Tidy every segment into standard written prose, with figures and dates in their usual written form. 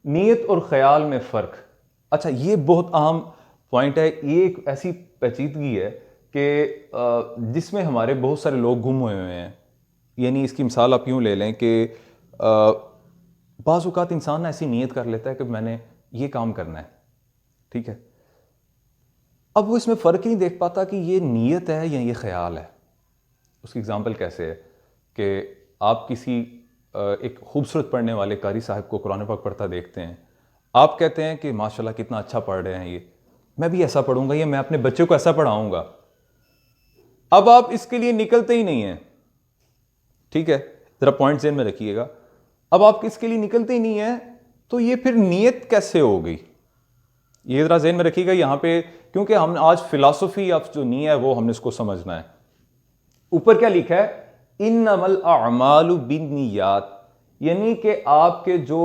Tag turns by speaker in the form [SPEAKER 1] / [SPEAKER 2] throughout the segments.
[SPEAKER 1] نیت اور خیال میں فرق. اچھا یہ بہت اہم پوائنٹ ہے. یہ ایک ایسی پیچیدگی ہے کہ جس میں ہمارے بہت سارے لوگ گم ہوئے ہیں. یعنی اس کی مثال آپ یوں لے لیں کہ بعض اوقات انسان ایسی نیت کر لیتا ہے کہ میں نے یہ کام کرنا ہے, ٹھیک ہے, اب وہ اس میں فرق نہیں دیکھ پاتا کہ یہ نیت ہے یا یہ خیال ہے. اس کی اگزامپل کیسے ہے کہ آپ کسی ایک خوبصورت پڑھنے والے قاری صاحب کو قرآن پاک پڑھتا دیکھتے ہیں, آپ کہتے ہیں کہ ماشاءاللہ کتنا اچھا پڑھ رہے ہیں, یہ میں بھی ایسا پڑھوں گا یا میں اپنے بچے کو ایسا پڑھاؤں گا. اب آپ اس کے لیے نکلتے ہی نہیں ہیں, ٹھیک ہے, ذرا پوائنٹ ذہن میں رکھیے گا. اب آپ اس کے لیے نکلتے ہی نہیں ہیں تو یہ پھر نیت کیسے ہو گئی, یہ ذرا ذہن میں رکھیے گا یہاں پہ, کیونکہ ہم آج فلاسفی آف جو نیت ہے وہ ہم نے اس کو سمجھنا ہے. اوپر کیا لکھا ہے, انما الاعمال بالنیات, یعنی کہ آپ کے جو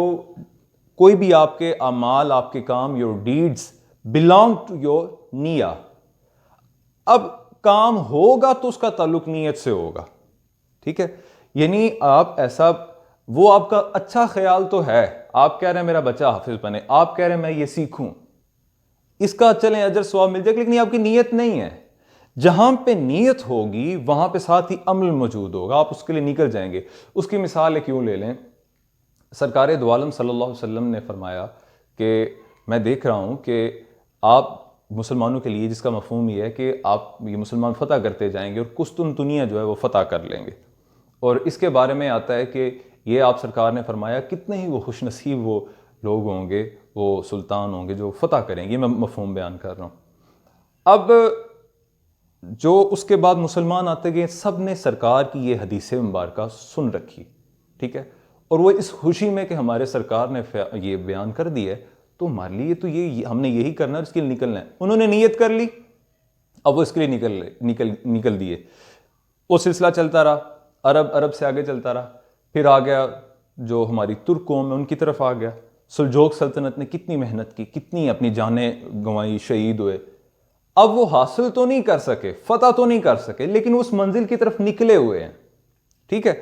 [SPEAKER 1] کوئی بھی آپ کے اعمال, آپ کے کام, your deeds belong to your نیہ. اب کام ہوگا تو اس کا تعلق نیت سے ہوگا, ٹھیک ہے. یعنی آپ ایسا, وہ آپ کا اچھا خیال تو ہے, آپ کہہ رہے ہیں میرا بچہ حافظ بنے, آپ کہہ رہے ہیں میں یہ سیکھوں, اس کا چلیں اجر ثواب مل جائے گا, لیکن یہ آپ کی نیت نہیں ہے. جہاں پہ نیت ہوگی وہاں پہ ساتھ ہی عمل موجود ہوگا, آپ اس کے لیے نکل جائیں گے. اس کی مثال ایک یوں لے لیں, سرکار دو عالم صلی اللہ علیہ وسلم نے فرمایا کہ میں دیکھ رہا ہوں کہ آپ مسلمانوں کے لیے, جس کا مفہوم یہ ہے کہ آپ یہ مسلمان فتح کرتے جائیں گے اور قسطنطنیہ جو ہے وہ فتح کر لیں گے. اور اس کے بارے میں آتا ہے کہ یہ آپ سرکار نے فرمایا کتنے ہی وہ خوش نصیب وہ لوگ ہوں گے, وہ سلطان ہوں گے جو فتح کریں گے. یہ میں مفہوم بیان کر رہا ہوں. اب جو اس کے بعد مسلمان آتے گئے, سب نے سرکار کی یہ حدیث مبارکہ سن رکھی, ٹھیک ہے, اور وہ اس خوشی میں کہ ہمارے سرکار نے یہ بیان کر دی ہے تو ہمارے لیے تو یہ ہم نے یہی کرنا ہے, اس کے لیے نکلنا ہے. انہوں نے نیت کر لی, اب وہ اس کے لیے نکل دیے. وہ سلسلہ چلتا رہا, عرب سے آگے چلتا رہا, پھر آ گیا جو ہماری ترک قوم ہے ان کی طرف آ گیا. سلجوق سلطنت نے کتنی محنت کی, کتنی اپنی جانیں گنوائی, شہید ہوئے. اب وہ حاصل تو نہیں کر سکے, فتح تو نہیں کر سکے, لیکن اس منزل کی طرف نکلے ہوئے ہیں, ٹھیک ہے.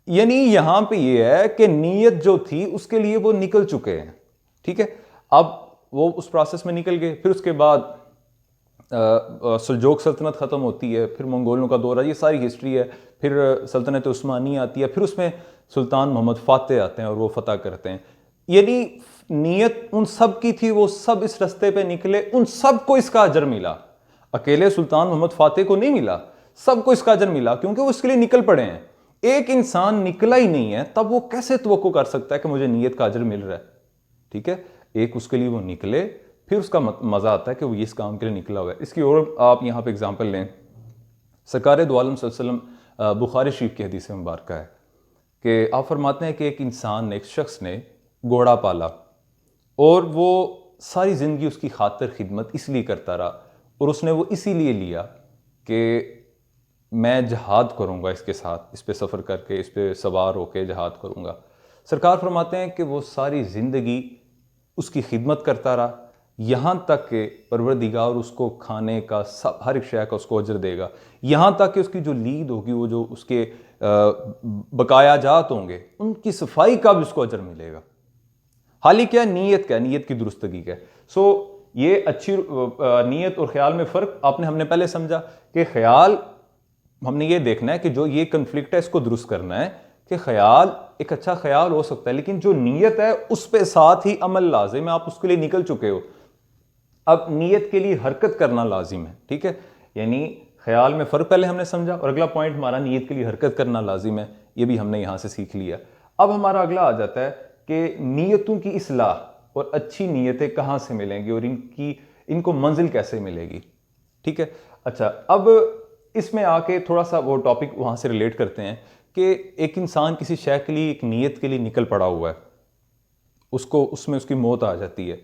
[SPEAKER 1] یعنی یہاں پہ یہ ہے کہ نیت جو تھی اس کے لیے وہ نکل چکے ہیں, ٹھیک ہے. اب وہ اس پروسیس میں نکل گئے. پھر اس کے بعد سلجوق سلطنت ختم ہوتی ہے, پھر منگولوں کا دور ہے, یہ ساری ہسٹری ہے. پھر سلطنت عثمانیہ آتی ہے, پھر اس میں سلطان محمد فاتح آتے ہیں اور وہ فتح کرتے ہیں. یعنی نیت ان سب کی تھی, وہ سب اس رستے پہ نکلے, ان سب کو اس کا اجر ملا. اکیلے سلطان محمد فاتح کو نہیں ملا, سب کو اس کا اجر ملا, کیونکہ وہ اس کے لیے نکل پڑے ہیں. ایک انسان نکلا ہی نہیں ہے, تب وہ کیسے توقع کر سکتا ہے کہ مجھے نیت کا اجر مل رہا ہے, ٹھیک ہے. ایک اس کے لیے وہ نکلے, پھر اس کا مزہ آتا ہے کہ وہ اس کام کے لیے نکلا ہوا ہے. اس کی اور آپ یہاں پہ اگزامپل لیں, سرکار دو عالم صلی اللہ علیہ وسلم بخاری شریف کی حدیث مبارکہ ہے کہ آپ فرماتے ہیں کہ ایک انسان نے, ایک شخص نے گھوڑا پالا اور وہ ساری زندگی اس کی خاطر خدمت اس لیے کرتا رہا, اور اس نے وہ اسی لیے لیا کہ میں جہاد کروں گا اس کے ساتھ, اس پہ سفر کر کے, اس پہ سوار ہو کے جہاد کروں گا. سرکار فرماتے ہیں کہ وہ ساری زندگی اس کی خدمت کرتا رہا, یہاں تک کہ پروردگار اس کو کھانے کا ہر ایک شے کا اس کو اجر دے گا, یہاں تک کہ اس کی جو لید ہوگی, وہ جو اس کے بقایا جات ہوں گے, ان کی صفائی کا بھی اس کو اجر ملے گا. حالی کیا نیت کا, نیت کی درستگی کا. سو یہ اچھی نیت اور خیال میں فرق ہم نے پہلے سمجھا کہ خیال ہم نے یہ دیکھنا ہے کہ جو یہ کنفلکٹ ہے اس کو درست کرنا ہے کہ خیال ایک اچھا خیال ہو سکتا ہے, لیکن جو نیت ہے اس پہ ساتھ ہی عمل لازم ہے, آپ اس کے لیے نکل چکے ہو. اب نیت کے لیے حرکت کرنا لازم ہے, ٹھیک ہے. یعنی خیال میں فرق پہلے ہم نے سمجھا, اور اگلا پوائنٹ ہمارا نیت کے لیے حرکت کرنا لازم ہے, یہ بھی ہم نے یہاں سے سیکھ لیا. اب ہمارا اگلا آ جاتا ہے کہ نیتوں کی اصلاح اور اچھی نیتیں کہاں سے ملیں گی اور ان کو منزل کیسے ملے گی, ٹھیک ہے. اچھا, اب اس میں آ کے تھوڑا سا وہ ٹاپک وہاں سے ریلیٹ کرتے ہیں کہ ایک انسان کسی شے کے لیے, ایک نیت کے لیے نکل پڑا ہوا ہے, اس میں اس کی موت آ جاتی ہے.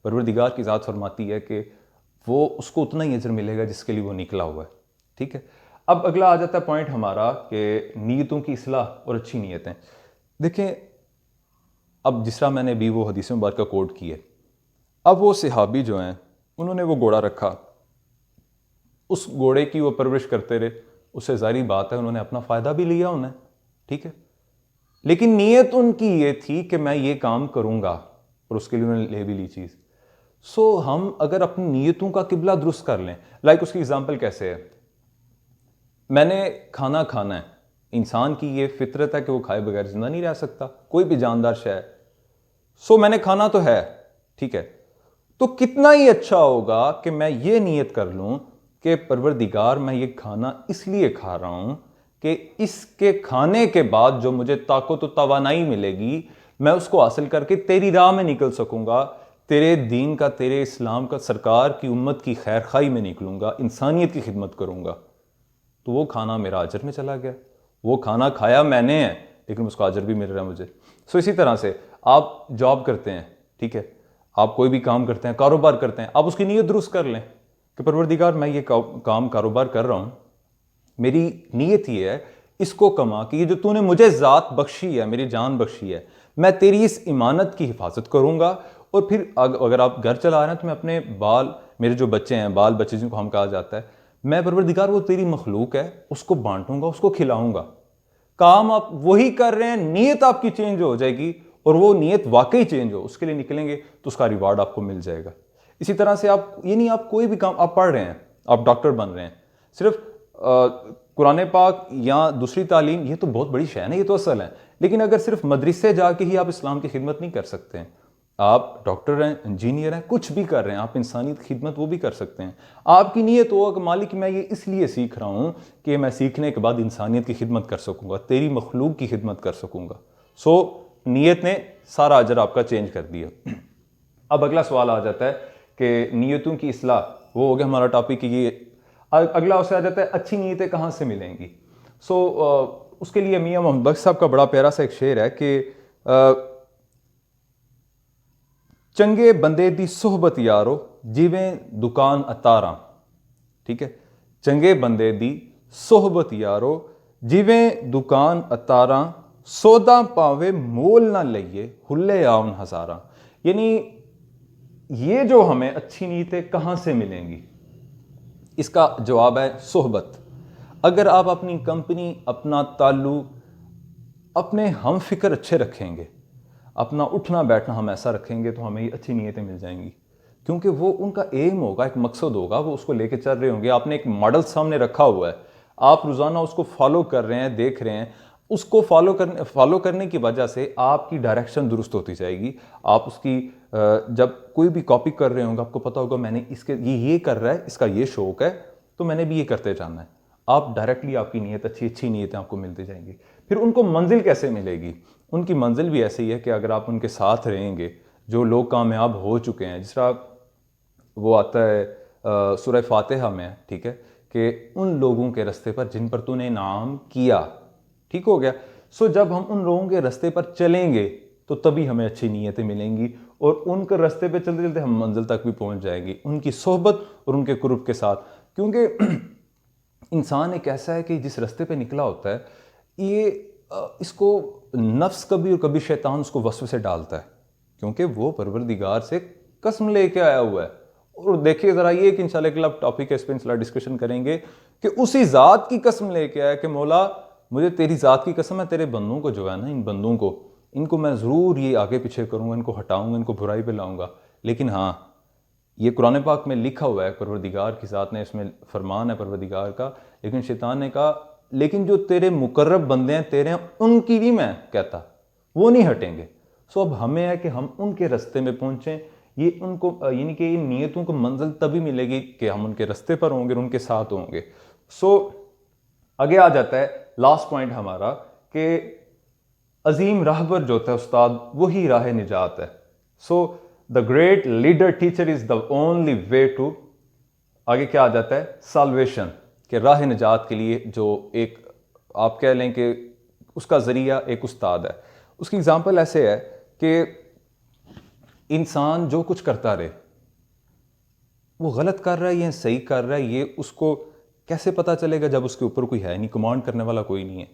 [SPEAKER 1] پروردگار کی ذات فرماتی ہے کہ وہ اس کو اتنا ہی اجر ملے گا جس کے لیے وہ نکلا ہوا ہے, ٹھیک ہے. اب اگلا آ جاتا ہے پوائنٹ ہمارا کہ نیتوں کی اصلاح اور اچھی نیتیں. دیکھیں, اب جس طرح میں نے بھی وہ حدیث مبارکہ کوٹ کی ہے, اب وہ صحابی جو ہیں انہوں نے وہ گھوڑا رکھا, اس گھوڑے کی وہ پرورش کرتے رہے, اس سے ظاہری بات ہے انہوں نے اپنا فائدہ بھی لیا انہیں, ٹھیک ہے. لیکن نیت ان کی یہ تھی کہ میں یہ کام کروں گا, اور اس کے لیے انہوں نے لے بھی لی چیز. سو ہم اگر اپنی نیتوں کا قبلہ درست کر لیں, لائک اس کی اگزامپل کیسے ہے, میں نے کھانا کھانا ہے, انسان کی یہ فطرت ہے کہ وہ کھائے بغیر زندہ نہیں رہ سکتا, کوئی بھی جاندار شے ہے. سو میں نے کھانا تو ہے, ٹھیک ہے, تو کتنا ہی اچھا ہوگا کہ میں یہ نیت کر لوں کہ پروردگار میں یہ کھانا اس لیے کھا رہا ہوں کہ اس کے کھانے کے بعد جو مجھے طاقت و توانائی ملے گی میں اس کو حاصل کر کے تیری راہ میں نکل سکوں گا, تیرے دین کا, تیرے اسلام کا, سرکار کی امت کی خیر خواہی میں نکلوں گا, انسانیت کی خدمت کروں گا. تو وہ کھانا میرا اجر میں چلا گیا. وہ کھانا کھایا میں نے ہے لیکن اس کا اجر بھی مل رہا ہے مجھے. سو اسی طرح سے آپ جاب کرتے ہیں, ٹھیک ہے, آپ کوئی بھی کام کرتے ہیں, کاروبار کرتے ہیں, آپ اس کی نیت درست کر لیں کہ پروردگار میں یہ کام کاروبار کر رہا ہوں, میری نیت یہ ہے اس کو کما کہ یہ جو تو نے مجھے ذات بخشی ہے, میری جان بخشی ہے, میں تیری اس امانت کی حفاظت کروں گا. اور پھر اگر آپ گھر چلا رہے ہیں تو میں اپنے میرے جو بچے ہیں, بال بچے جن کو ہم کہا جاتا ہے, میں پروردگار وہ تیری مخلوق ہے اس کو بانٹوں گا, اس کو کھلاؤں گا. کام آپ وہی کر رہے ہیں, نیت آپ کی چینج ہو جائے گی اور وہ نیت واقعی چینج ہو, اس کے لیے نکلیں گے تو اس کا ریوارڈ آپ کو مل جائے گا. اسی طرح سے آپ یہ نہیں, آپ کوئی بھی کام آپ پڑھ رہے ہیں, آپ ڈاکٹر بن رہے ہیں, صرف قرآن پاک یا دوسری تعلیم یہ تو بہت بڑی شے ہے, یہ تو اصل ہے, لیکن اگر صرف مدرسے جا کے ہی آپ اسلام کی خدمت نہیں کر سکتے ہیں, آپ ڈاکٹر ہیں, انجینئر ہیں, کچھ بھی کر رہے ہیں, آپ انسانیت کی خدمت وہ بھی کر سکتے ہیں. آپ کی نیت ہو کہ مالک میں یہ اس لیے سیکھ رہا ہوں کہ میں سیکھنے کے بعد انسانیت کی خدمت کر سکوں گا, تیری مخلوق کی خدمت کر سکوں گا. سو نیت نے سارا اجر آپ کا چینج کر دیا. اب اگلا سوال آ جاتا ہے کہ نیتوں کی اصلاح, وہ ہو گیا ہمارا ٹاپک. یہ اگلا اس سے آ جاتا ہے اچھی نیتیں کہاں سے ملیں گی. سو اس کے لیے میاں محمد بخش صاحب کا بڑا پیارا سا ایک شعر ہے کہ چنگے بندے دی صحبت یارو جیویں دکان اتاراں. ٹھیک ہے, چنگے بندے دی صحبت یارو جیویں دکان اتاراں, سودا پاوے مول نہ لئیے ہلے آون ہزاراں. یعنی یہ جو ہمیں اچھی نیتیں کہاں سے ملیں گی, اس کا جواب ہے صحبت. اگر آپ اپنی کمپنی, اپنا تعلق, اپنے ہم فکر اچھے رکھیں گے, اپنا اٹھنا بیٹھنا ہم ایسا رکھیں گے تو ہمیں یہ اچھی نیتیں مل جائیں گی, کیونکہ وہ ان کا ایم ہوگا, ایک مقصد ہوگا, وہ اس کو لے کے چل رہے ہوں گے. آپ نے ایک ماڈل سامنے رکھا ہوا ہے, آپ روزانہ اس کو فالو کر رہے ہیں, دیکھ رہے ہیں, اس کو فالو کرنے کی وجہ سے آپ کی ڈائریکشن درست ہوتی جائے گی. آپ اس کی جب کوئی بھی کاپی کر رہے ہوں گے آپ کو پتہ ہوگا میں نے اس کے یہ کر رہا ہے, اس کا یہ شوق ہے تو میں نے بھی یہ کرتے جانا ہے. آپ ڈائریکٹلی آپ کی نیت اچھی نیتیں آپ کو ملتی جائیں گی. پھر ان کو منزل کیسے ملے گی, ان کی منزل بھی ایسے ہی ہے کہ اگر آپ ان کے ساتھ رہیں گے, جو لوگ کامیاب ہو چکے ہیں, جس طرح وہ آتا ہے سورہ فاتحہ میں, ٹھیک ہے, کہ ان لوگوں کے رستے پر جن پر تو نے انعام کیا. ٹھیک ہو گیا. سو جب ہم ان لوگوں کے رستے پر چلیں گے تو تبھی ہمیں اچھی نیتیں ملیں گی, اور ان کے رستے پہ چلتے چلتے ہم منزل تک بھی پہنچ جائیں گی ان کی صحبت اور ان کے قرب کے ساتھ. کیونکہ انسان ایک ایسا ہے کہ جس رستے پہ نکلا ہوتا ہے, یہ اس کو نفس کبھی اور کبھی شیطان اس کو وسوسے ڈالتا ہے, کیونکہ وہ پروردگار سے قسم لے کے آیا ہوا ہے. اور دیکھیے ذرا یہ کہ انشاءاللہ ایک ٹاپک ہے, اس پہ انشاءاللہ ڈسکشن کریں گے کہ اسی ذات کی قسم لے کے آیا کہ مولا مجھے تیری ذات کی قسم ہے, تیرے بندوں کو جو ہے نا, ان بندوں کو, ان کو میں ضرور یہ آگے پیچھے کروں گا, ان کو ہٹاؤں گا, ان کو برائی پہ لاؤں گا. لیکن ہاں, یہ قرآن پاک میں لکھا ہوا ہے, پروردگار کی ذات نے, اس میں فرمان ہے پروردگار کا. لیکن شیطان نے کہا لیکن جو تیرے مقرب بندے ہیں تیرے ہیں, ان کی بھی میں کہتا, وہ نہیں ہٹیں گے. سو اب ہمیں ہے کہ ہم ان کے رستے میں پہنچیں. یہ ان کو یعنی کہ ان نیتوں کو منزل تبھی ملے گی کہ ہم ان کے رستے پر ہوں گے, ان کے ساتھ ہوں گے. سو آگے آ جاتا ہے لاسٹ پوائنٹ ہمارا کہ عظیم راہبر جو ہوتا ہے استاد, وہی راہ نجات ہے. So the great leader teacher is the only way to, آگے کیا آ جاتا ہے, سالویشن, کہ راہ نجات کے لیے جو ایک آپ کہہ لیں کہ اس کا ذریعہ ایک استاد ہے. اس کی اگزامپل ایسے ہے کہ انسان جو کچھ کرتا رہے, وہ غلط کر رہا ہے یا صحیح کر رہا ہے, یہ اس کو کیسے پتہ چلے گا جب اس کے اوپر کوئی ہے نہیں, کمانڈ کرنے والا کوئی نہیں ہے.